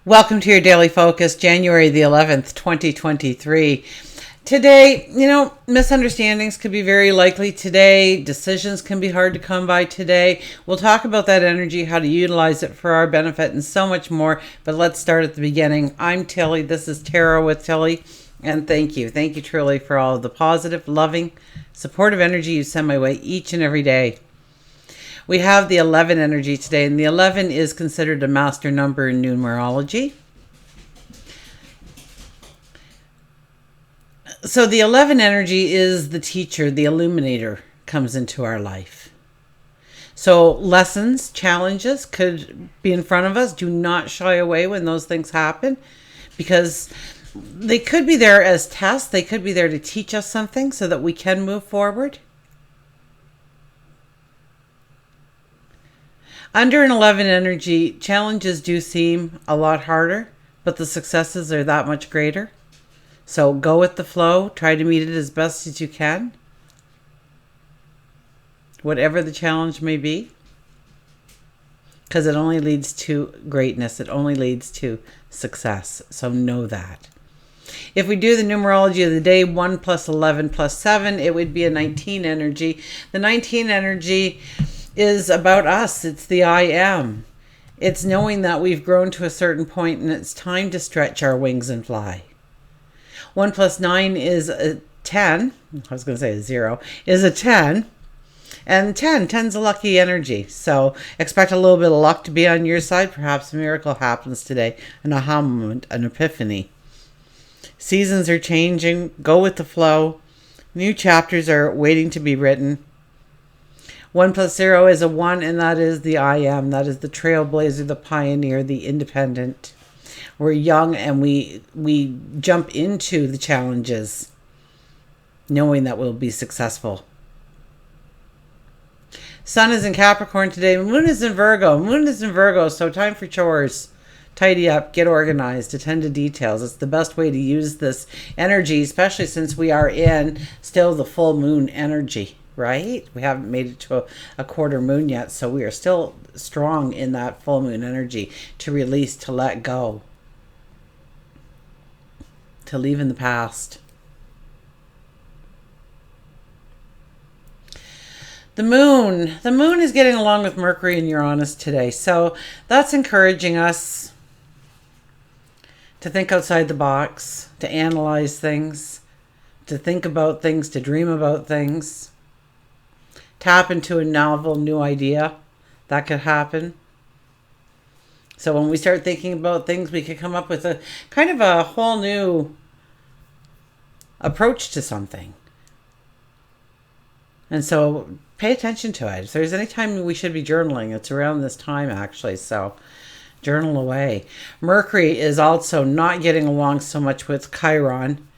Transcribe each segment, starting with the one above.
Welcome to your daily focus, January the 11th, 2023. Today, misunderstandings could be very likely today. Decisions can be hard to come by today. We'll talk about that energy, how to utilize it for our benefit, and so much more. But let's start at the beginning. I'm Tilly. This is Tarot with Tilly. And thank you. Thank you truly for all of the positive, loving, supportive energy you send my way each and every day. We have the 11 energy today, and the 11 is considered a master number in numerology. So the 11 energy is the teacher, the illuminator comes into our life. So lessons, challenges could be in front of us. Do not shy away when those things happen, because they could be there as tests. They could be there to teach us something so that we can move forward. Under an 11 energy, challenges do seem a lot harder, but the successes are that much greater. So go with the flow. Try to meet it as best as you can, whatever the challenge may be, because it only leads to greatness. It only leads to success. So know that. If we do the numerology of the day, 1 plus 11 plus 7, it would be a 19 energy. The 19 energy is about us. It's the I am. It's knowing that we've grown to a certain point and it's time to stretch our wings and fly. 1 plus 9 is a 10. I was going to say a 0. Is a 10. And 10's a lucky energy. So expect a little bit of luck to be on your side. Perhaps a miracle happens today. An aha moment, an epiphany. Seasons are changing. Go with the flow. New chapters are waiting to be written. 1 plus 0 is a 1, and that is the I am. That is the trailblazer, the pioneer, the independent. We're young and we jump into the challenges knowing that we'll be successful. Sun is in Capricorn today. Moon is in Virgo. So time for chores. Tidy up, get organized, attend to details. It's the best way to use this energy, especially since we are in still the full moon energy. Right? We haven't made it to a quarter moon yet, so we are still strong in that full moon energy to release, to let go, to leave in the past. The moon is getting along with Mercury and Uranus today, so that's encouraging us to think outside the box, to analyze things, to think about things, to dream about things. Tap into a novel, new idea. That could happen. So when we start thinking about things, we could come up with a kind of a whole new approach to something. And so pay attention to it. If there's any time we should be journaling, it's around this time actually. So journal away. Mercury is also not getting along so much with Chiron.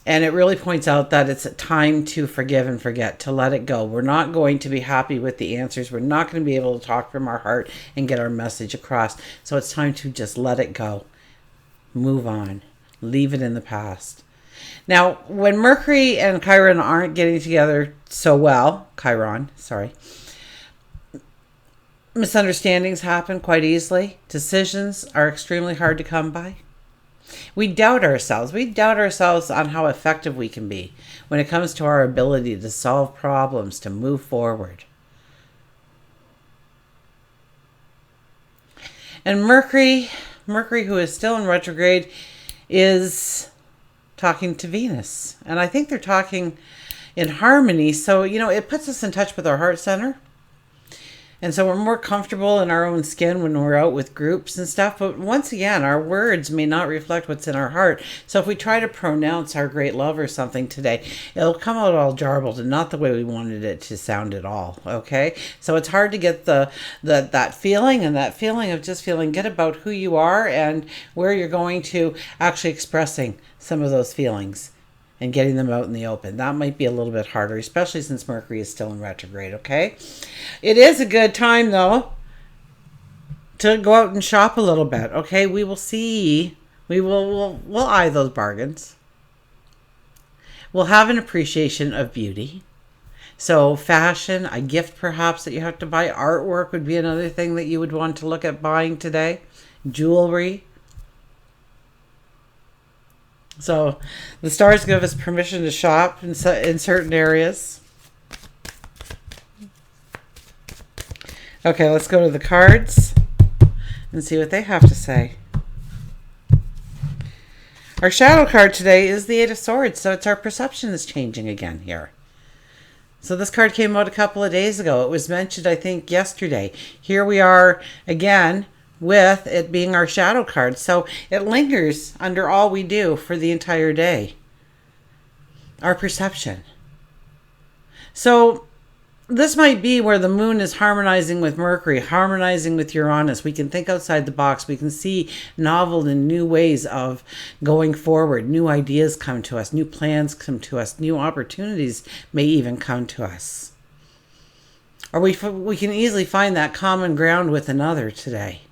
And it really points out that it's a time to forgive and forget, to let it go. We're not going to be happy with the answers. We're not going to be able to talk from our heart and get our message across. So it's time to just let it go. Move on. Leave it in the past. Now, when Mercury and Chiron aren't getting together so well, misunderstandings happen quite easily. Decisions are extremely hard to come by. We doubt ourselves. We doubt ourselves on how effective we can be when it comes to our ability to solve problems, to move forward. And Mercury, who is still in retrograde, is talking to Venus. And I think they're talking in harmony. So, it puts us in touch with our heart center. And so we're more comfortable in our own skin when we're out with groups and stuff. But once again, our words may not reflect what's in our heart. So if we try to pronounce our great love or something today, it'll come out all jarbled and not the way we wanted it to sound at all. Okay? So it's hard to get that feeling of just feeling good about who you are and where you're going to actually expressing some of those feelings and getting them out in the open. That might be a little bit harder, especially since Mercury is still in retrograde, okay? It is a good time, though, to go out and shop a little bit, okay? We will see. We'll eye those bargains. We'll have an appreciation of beauty. So fashion, a gift perhaps that you have to buy. Artwork would be another thing that you would want to look at buying today. Jewelry, So the stars give us permission to shop in certain areas. Okay, let's go to the cards and see what they have to say. Our shadow card today is the Eight of Swords, so it's our perception is changing again here. So this card came out a couple of days ago. It was mentioned, I think, yesterday. Here we are again with it being our shadow card. So it lingers under all we do for the entire day. Our perception. So this might be where the moon is harmonizing with Mercury, harmonizing with Uranus. We can think outside the box. We can see novel and new ways of going forward. New ideas come to us. New plans come to us. New opportunities may even come to us. Or we can easily find that common ground with another today.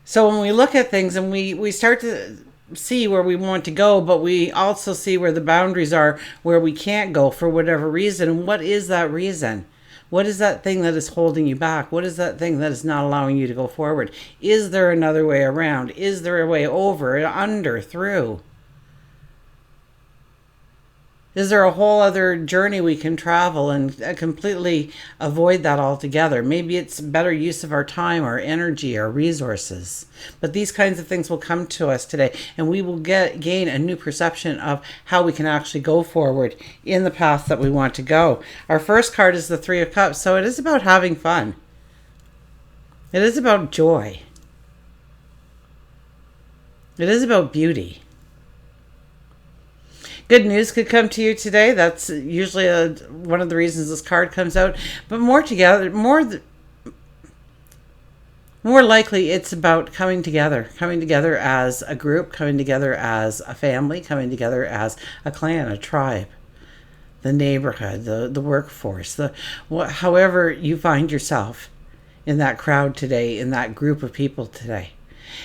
So when we look at things and we start to see where we want to go, but we also see where the boundaries are, where we can't go for whatever reason. And what is that reason? What is that thing that is holding you back? What is that thing that is not allowing you to go forward? Is there another way around? Is there a way over, under, through? Is there a whole other journey we can travel and completely avoid that altogether? Maybe it's better use of our time, our energy, our resources. But these kinds of things will come to us today, and we will gain a new perception of how we can actually go forward in the path that we want to go. Our first card is the Three of Cups, so it is about having fun. It is about joy. It is about beauty. Good news could come to you today. That's usually one of the reasons this card comes out. But more likely it's about coming together as a group, coming together as a family, coming together as a clan, a tribe, the neighborhood, the workforce, however you find yourself in that crowd today, in that group of people today.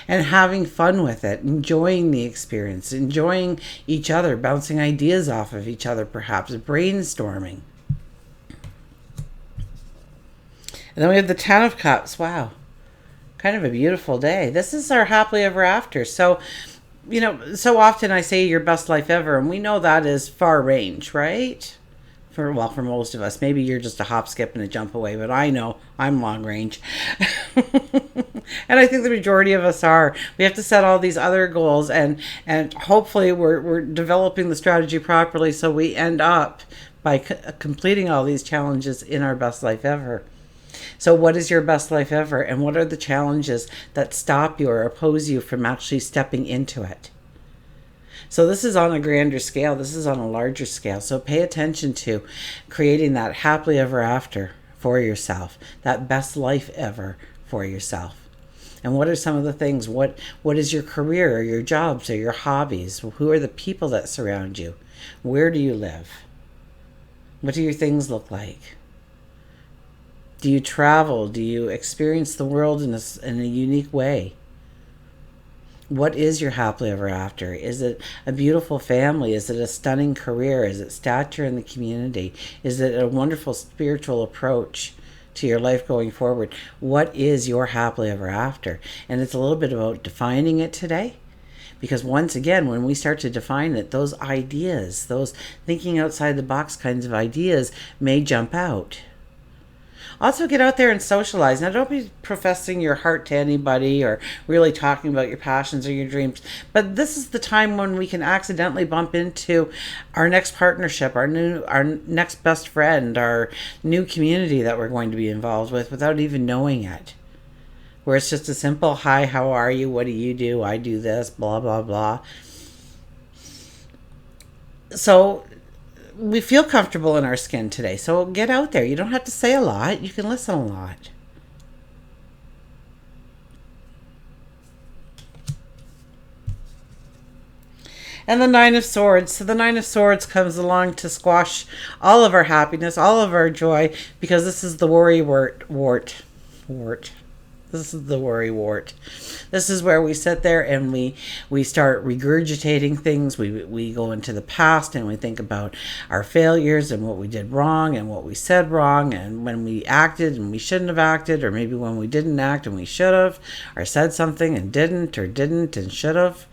And having fun with it, enjoying the experience, enjoying each other, bouncing ideas off of each other, perhaps brainstorming. And then we have the Ten of Cups. Wow, kind of a beautiful day. This is our happily ever after. So, so often I say your best life ever, and we know that is far range, right? For most of us. Maybe you're just a hop, skip, and a jump away, but I know I'm long range. And I think the majority of us are. We have to set all these other goals, and hopefully we're developing the strategy properly so we end up by completing all these challenges in our best life ever. So what is your best life ever, and what are the challenges that stop you or oppose you from actually stepping into it? So this is on a grander scale. This is on a larger scale. So pay attention to creating that happily ever after for yourself, that best life ever for yourself. And what are some of the things? What is your career or your jobs or your hobbies? Who are the people that surround you? Where do you live? What do your things look like? Do you travel? Do you experience the world in a unique way? What is your happily ever after? Is it a beautiful family? Is it a stunning career? Is it stature in the community? Is it a wonderful spiritual approach to your life going forward? What is your happily ever after? And it's a little bit about defining it today. Because once again, when we start to define it, those ideas, those thinking outside the box kinds of ideas may jump out. Also, get out there and socialize. Now, don't be professing your heart to anybody or really talking about your passions or your dreams. But this is the time when we can accidentally bump into our next partnership, our next best friend, our new community that we're going to be involved with without even knowing it. Where it's just a simple, hi, how are you? What do you do? I do this, blah, blah, blah. So we feel comfortable in our skin today. So get out there. You don't have to say a lot. You can listen a lot. And the Nine of Swords. So the Nine of Swords comes along to squash all of our happiness, all of our joy, because this is the worry wart. This This is the worry wart. This is where we sit there and we start regurgitating things. We go into the past and we think about our failures and what we did wrong and what we said wrong and when we acted and we shouldn't have acted, or maybe when we didn't act and we should have, or said something and didn't, or didn't and should have.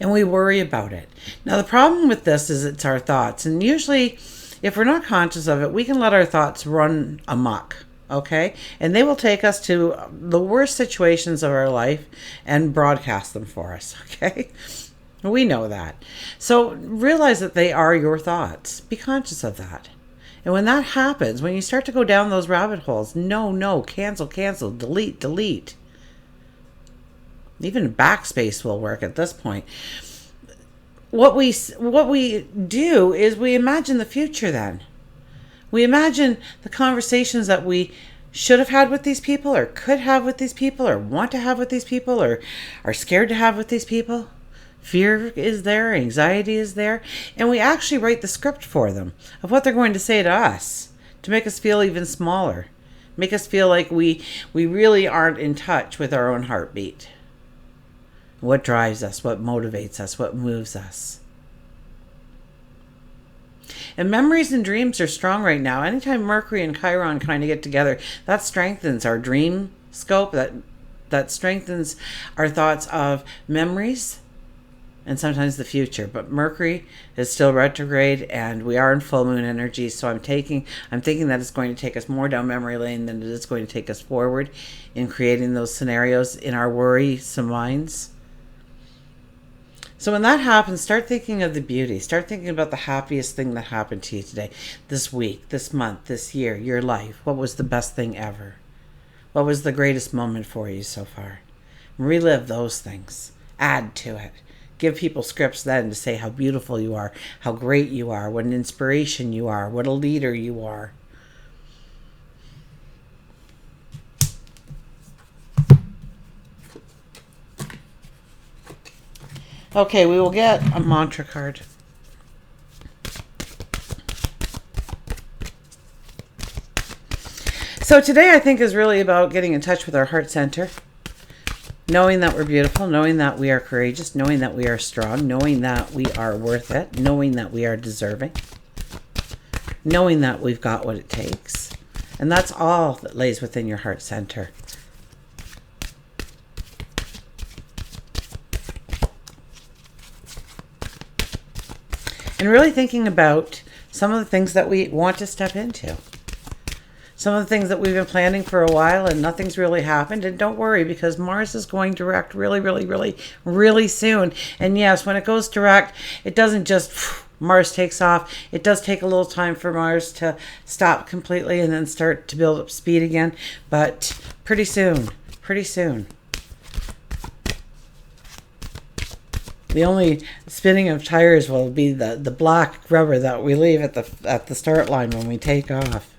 And we worry about it. Now the problem with this is it's our thoughts, and usually if we're not conscious of it, we can let our thoughts run amok. Okay? And they will take us to the worst situations of our life and broadcast them for us. Okay? We know that. So realize that they are your thoughts. Be conscious of that. And when that happens, when you start to go down those rabbit holes, no, cancel, delete. Even backspace will work at this point. What we do is we imagine the future then. We imagine the conversations that we should have had with these people, or could have with these people, or want to have with these people, or are scared to have with these people. Fear is there, anxiety is there, and we actually write the script for them of what they're going to say to us to make us feel even smaller, make us feel like we really aren't in touch with our own heartbeat. What drives us, what motivates us, what moves us. And memories and dreams are strong right now. Anytime Mercury and Chiron kind of get together, that strengthens our dream scope, that strengthens our thoughts of memories and sometimes the future. But Mercury is still retrograde and we are in full moon energy, so I'm thinking that it's going to take us more down memory lane than it is going to take us forward in creating those scenarios in our worrisome minds. So when that happens, start thinking of the beauty. Start thinking about the happiest thing that happened to you today, this week, this month, this year, your life. What was the best thing ever? What was the greatest moment for you so far? Relive those things. Add to it. Give people scripts then to say how beautiful you are, how great you are, what an inspiration you are, what a leader you are. Okay, we will get a mantra card. So today I think is really about getting in touch with our heart center. Knowing that we're beautiful, knowing that we are courageous, knowing that we are strong, knowing that we are worth it, knowing that we are deserving, knowing that we've got what it takes. And that's all that lays within your heart center. And really thinking about some of the things that we want to step into. Some of the things that we've been planning for a while and nothing's really happened. And don't worry, because Mars is going direct really soon. And yes, when it goes direct, it doesn't just Mars takes off. It does take a little time for Mars to stop completely and then start to build up speed again. But pretty soon. The only spinning of tires will be the black rubber that we leave at the start line when we take off.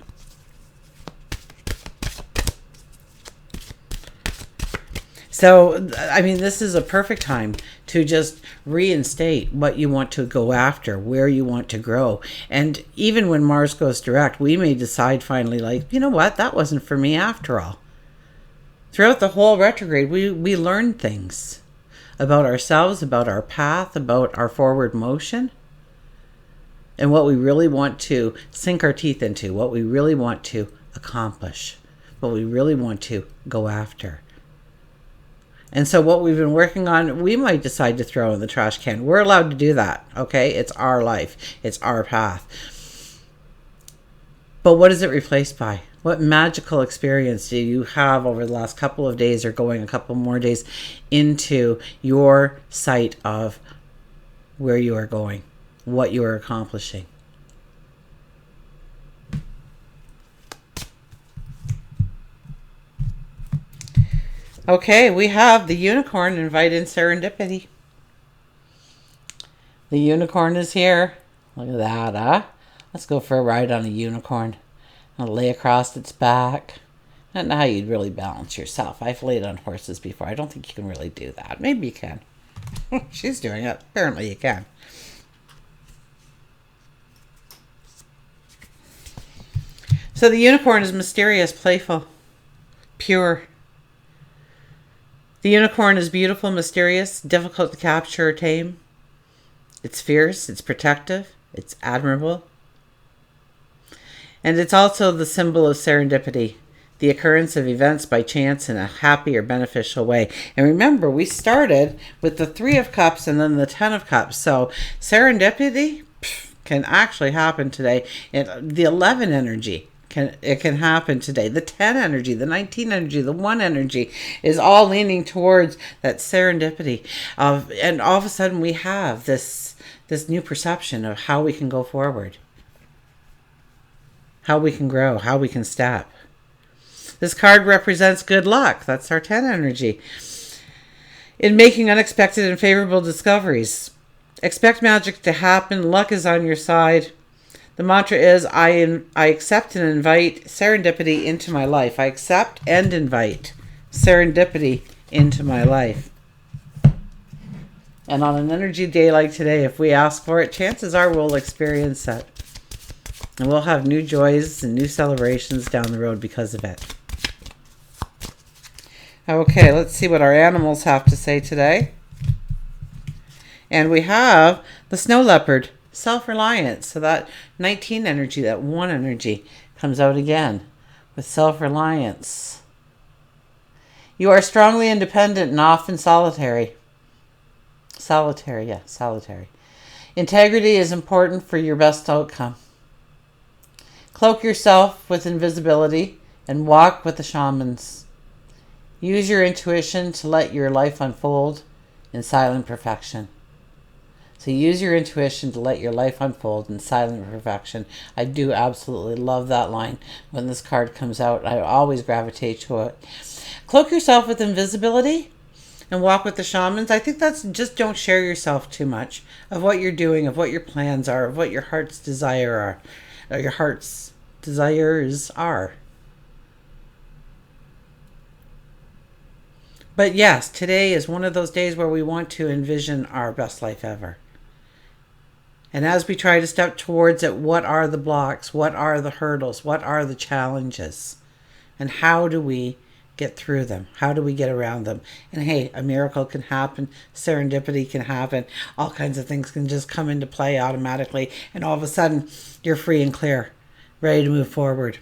So, I mean, this is a perfect time to just reinstate what you want to go after, where you want to grow. And even when Mars goes direct, we may decide finally, like, you know what, that wasn't for me after all. Throughout the whole retrograde, we learn things about ourselves, about our path, about our forward motion, and what we really want to sink our teeth into, what we really want to accomplish, what we really want to go after. And so what we've been working on, we might decide to throw in the trash can. We're allowed to do that, okay? It's our life. It's our path. But what is it replaced by? What magical experience do you have over the last couple of days, or going a couple more days into your sight of where you are going, what you are accomplishing? Okay, we have the unicorn invite in serendipity. The unicorn is here. Look at that, huh? Let's go for a ride on a unicorn. I'll lay across its back. I don't know how you'd really balance yourself. I've laid on horses before. I don't think you can really do that. Maybe you can. She's doing it. Apparently you can. So the unicorn is mysterious, playful. pure. The unicorn is beautiful, mysterious, difficult to capture or tame. It's fierce, it's protective, it's admirable. And it's also the symbol of serendipity, the occurrence of events by chance in a happy or beneficial way. And remember, we started with the Three of Cups and then the Ten of Cups. So serendipity can actually happen today. And the 11 energy, it can happen today. The 10 energy, the 19 energy, the 1 energy is all leaning towards that serendipity. And all of a sudden we have this new perception of how we can go forward, how we can grow, how we can step. This card represents good luck. That's our 10 energy. In making unexpected and favorable discoveries. Expect magic to happen. Luck is on your side. The mantra is, I accept and invite serendipity into my life. I accept and invite serendipity into my life. And on an energy day like today, if we ask for it, chances are we'll experience it. And we'll have new joys and new celebrations down the road because of it. Okay, let's see what our animals have to say today. And we have the snow leopard, self-reliance. So that 19 energy, that 1 energy comes out again with self-reliance. You are strongly independent and often solitary. Solitary. Integrity is important for your best outcome. Cloak yourself with invisibility and walk with the shamans. Use your intuition to let your life unfold in silent perfection. So use your intuition to let your life unfold in silent perfection. I do absolutely love that line when this card comes out. I always gravitate to it. Cloak yourself with invisibility and walk with the shamans. I think that's just don't share yourself too much of what you're doing, of what your plans are, of what your heart's desire are, or your heart's desires are. But yes, today is one of those days where we want to envision our best life ever. And as we try to step towards it, what are the blocks? What are the hurdles? What are the challenges? And how do we get through them? How do we get around them? And hey, a miracle can happen. Serendipity can happen. All kinds of things can just come into play automatically. And all of a sudden, you're free and clear, ready to move forward.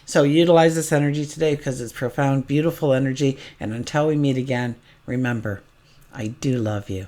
So utilize this energy today because it's profound, beautiful energy. And until we meet again, remember, I do love you.